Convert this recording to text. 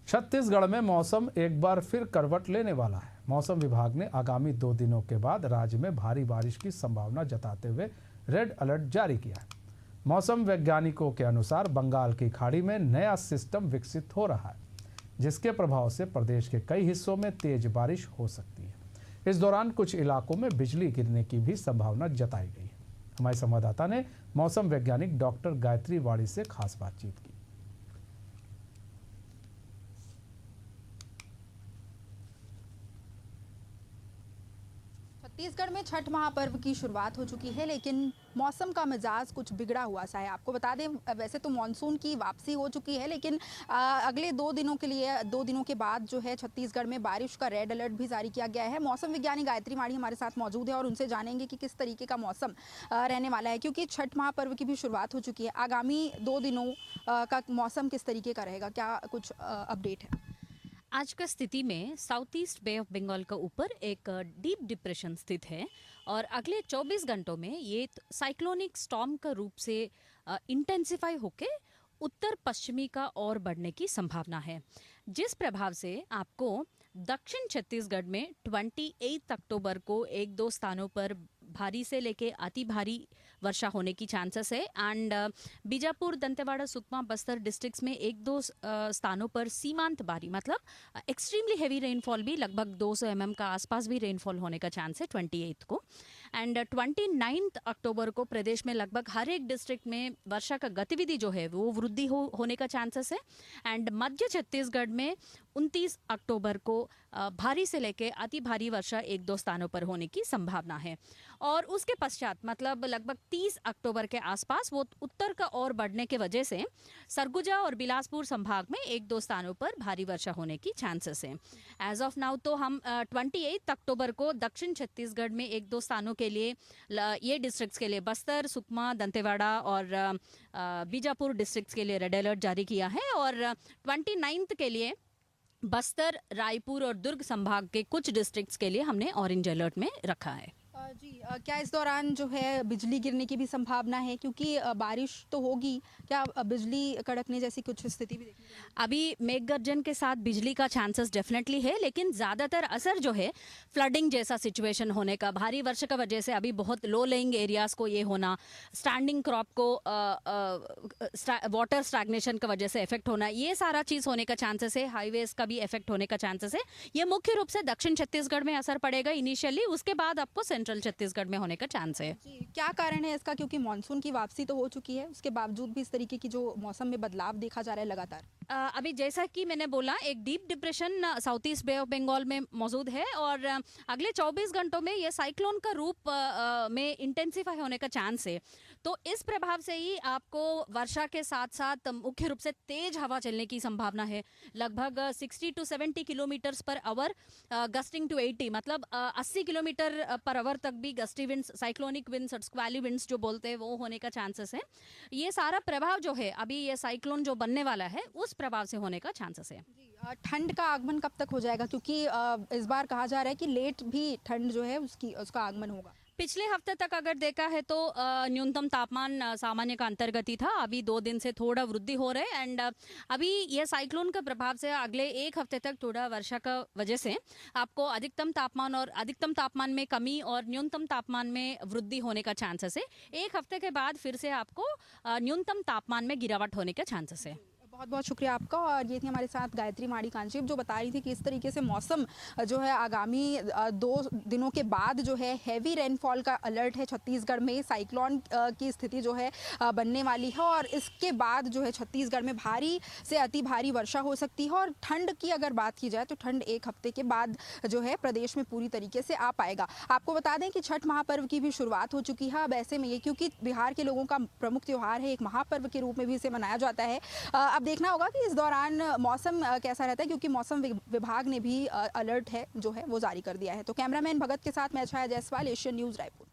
छत्तीसगढ़ में मौसम एक बार फिर करवट लेने वाला है। मौसम विभाग ने आगामी 2 दिनों के बाद राज्य में भारी बारिश की संभावना जताते हुए रेड अलर्ट जारी किया है। मौसम वैज्ञानिकों के अनुसार बंगाल की खाड़ी में नया सिस्टम विकसित हो रहा है, जिसके प्रभाव से प्रदेश के कई हिस्सों में तेज बारिश हो सकती है। इस दौरान कुछ इलाकों में बिजली गिरने की भी संभावना जताई गई है। हमारे संवाददाता ने मौसम वैज्ञानिक डॉक्टर गायत्री वाड़ी से खास बातचीत की। छत्तीसगढ़ में छठ महापर्व की शुरुआत हो चुकी है, लेकिन मौसम का मिजाज कुछ बिगड़ा हुआ सा है। आपको बता दें, वैसे तो मानसून की वापसी हो चुकी है, लेकिन अगले 2 दिनों के लिए 2 दिनों के बाद जो है छत्तीसगढ़ में बारिश का रेड अलर्ट भी जारी किया गया है। मौसम विज्ञानी गायत्री वाड़ी हमारे साथ मौजूद है और उनसे जानेंगे कि किस तरीके का मौसम रहने वाला है, क्योंकि छठ महापर्व की भी शुरुआत हो चुकी है। आगामी 2 दिनों का मौसम किस तरीके का रहेगा, क्या कुछ अपडेट है? आज का स्थिति में south east Bay of Bengal का ऊपर एक डीप डिप्रेशन स्थित है और अगले 24 घंटों में ये साइक्लोनिक स्टॉर्म का रूप से इंटेंसिफाई होके उत्तर पश्चिमी का ओर बढ़ने की संभावना है, जिस प्रभाव से आपको दक्षिण छत्तीसगढ़ में 28 अक्टूबर को 1-2 स्थानों पर भारी से लेके अति भारी वर्षा होने की चांसेस है एंड बीजापुर, दंतेवाड़ा, सुकमा, बस्तर डिस्ट्रिक्ट्स में 1-2 स्थानों पर सीमांत भारी मतलब एक्सट्रीमली हैवी रेनफॉल भी लगभग 200 mm का आसपास भी रेनफॉल होने का चांस है 28 को। एंड 29 अक्टूबर को प्रदेश में लगभग हर एक डिस्ट्रिक्ट में वर्षा का गतिविधि जो है वो वृद्धि होने का चांसेस है। एंड मध्य छत्तीसगढ़ में 29 अक्टूबर को भारी से लेके अति भारी वर्षा 1-2 स्थानों पर होने की संभावना है और उसके पश्चात मतलब लगभग 30 अक्टूबर के आसपास वो उत्तर का ओर बढ़ने के वजह से सरगुजा और बिलासपुर संभाग में 1-2 स्थानों पर भारी वर्षा होने की चांसेस है। एज ऑफ नाउ तो हम 28 अक्टूबर को दक्षिण छत्तीसगढ़ में 1-2 स्थानों के लिए ये डिस्ट्रिक्ट्स के लिए बस्तर, सुकमा, दंतेवाड़ा और बीजापुर डिस्ट्रिक्ट्स के लिए रेड अलर्ट जारी किया है और 29 के लिए बस्तर, रायपुर और दुर्ग संभाग के कुछ डिस्ट्रिक्ट्स के लिए हमने ऑरेंज अलर्ट में रखा है। जी, क्या इस दौरान जो है बिजली गिरने की भी संभावना है, क्योंकि बारिश तो होगी, क्या बिजली कड़कने जैसी कुछ स्थिति भी देखने को मिलेगी? अभी मेघ गर्जन के साथ बिजली का चांसेस डेफिनेटली है, लेकिन ज़्यादातर असर जो है फ्लडिंग जैसा सिचुएशन होने का, भारी वर्षा की वजह से अभी बहुत लो लेइंग एरियाज़ को ये होना, स्टैंडिंग क्रॉप को वाटर स्टैग्नेशन की वजह से इफेक्ट होना, ये सारा चीज़ होने का चांसेस है। हाईवेज का भी इफेक्ट होने का चांसेस है। ये मुख्य रूप से दक्षिण छत्तीसगढ़ में असर पड़ेगा इनिशियली, उसके बाद आपको सेंट्रल छत्तीसगढ़ में होने का चांस है। जी, क्या कारण है इसका, क्योंकि मानसून की वापसी तो हो चुकी है, उसके बावजूद भी इस तरीके की जो मौसम में बदलाव देखा जा रहा है लगातार? अभी जैसा कि मैंने बोला, एक deep depression south east Bay of Bengal में मौजूद है और अगले 24 घंटों में ये साइक्लोन का रूप में इंटेंसिफाई होने का चांस है। तो इस प्रभाव से ही आपको वर्षा के साथ साथ मुख्य रूप से तेज हवा चलने की संभावना है। लगभग 60 to 70 kilometres per hour, gusting to 80 मतलब 80 किलोमीटर पर आवर तक भी गस्टी विंड्स, साइक्लोनिक विंड्स और स्क्वाली विंड्स जो बोलते हैं वो होने का चांसेस है। ये सारा प्रभाव जो है अभी ये साइक्लोन जो बनने वाला है उस प्रभाव से होने का चांसेस है। ठंड का आगमन कब तक हो जाएगा, क्योंकि इस बार कहा जा रहा है कि लेट भी ठंड जो है उसका आगमन होगा? पिछले हफ्ते तक अगर देखा है तो न्यूनतम तापमान सामान्य का अंतर्गत ही था। अभी 2 दिन से थोड़ा वृद्धि हो रहा है एंड अभी यह साइक्लोन का प्रभाव से अगले 1 हफ्ते तक थोड़ा वर्षा का वजह से आपको अधिकतम तापमान में कमी और न्यूनतम तापमान में वृद्धि होने का चांसेस है। 1 हफ्ते के बाद फिर से आपको न्यूनतम तापमान में गिरावट होने का चांसेस है। बहुत बहुत शुक्रिया आपका। और ये थी हमारे साथ गायत्री माड़ी कांचीप, जो बता रही थी कि इस तरीके से मौसम जो है आगामी 2 दिनों के बाद जो है हैवी रेनफॉल का अलर्ट है छत्तीसगढ़ में, साइक्लोन की स्थिति जो है बनने वाली है और इसके बाद जो है छत्तीसगढ़ में भारी से अति भारी वर्षा हो सकती है। और ठंड की अगर बात की जाए तो ठंड 1 हफ्ते के बाद जो है प्रदेश में पूरी तरीके से आ पाएगा। आपको बता दें कि छठ महापर्व की भी शुरुआत हो चुकी है। अब ऐसे में ये, क्योंकि बिहार के लोगों का प्रमुख त्यौहार है, एक महापर्व के रूप में भी इसे मनाया जाता है। अब देखना होगा कि इस दौरान मौसम कैसा रहता है, क्योंकि मौसम विभाग ने भी अलर्ट है जो है वो जारी कर दिया है। तो कैमरामैन भगत के साथ मैं छाया जायसवाल, एशियन न्यूज़, रायपुर।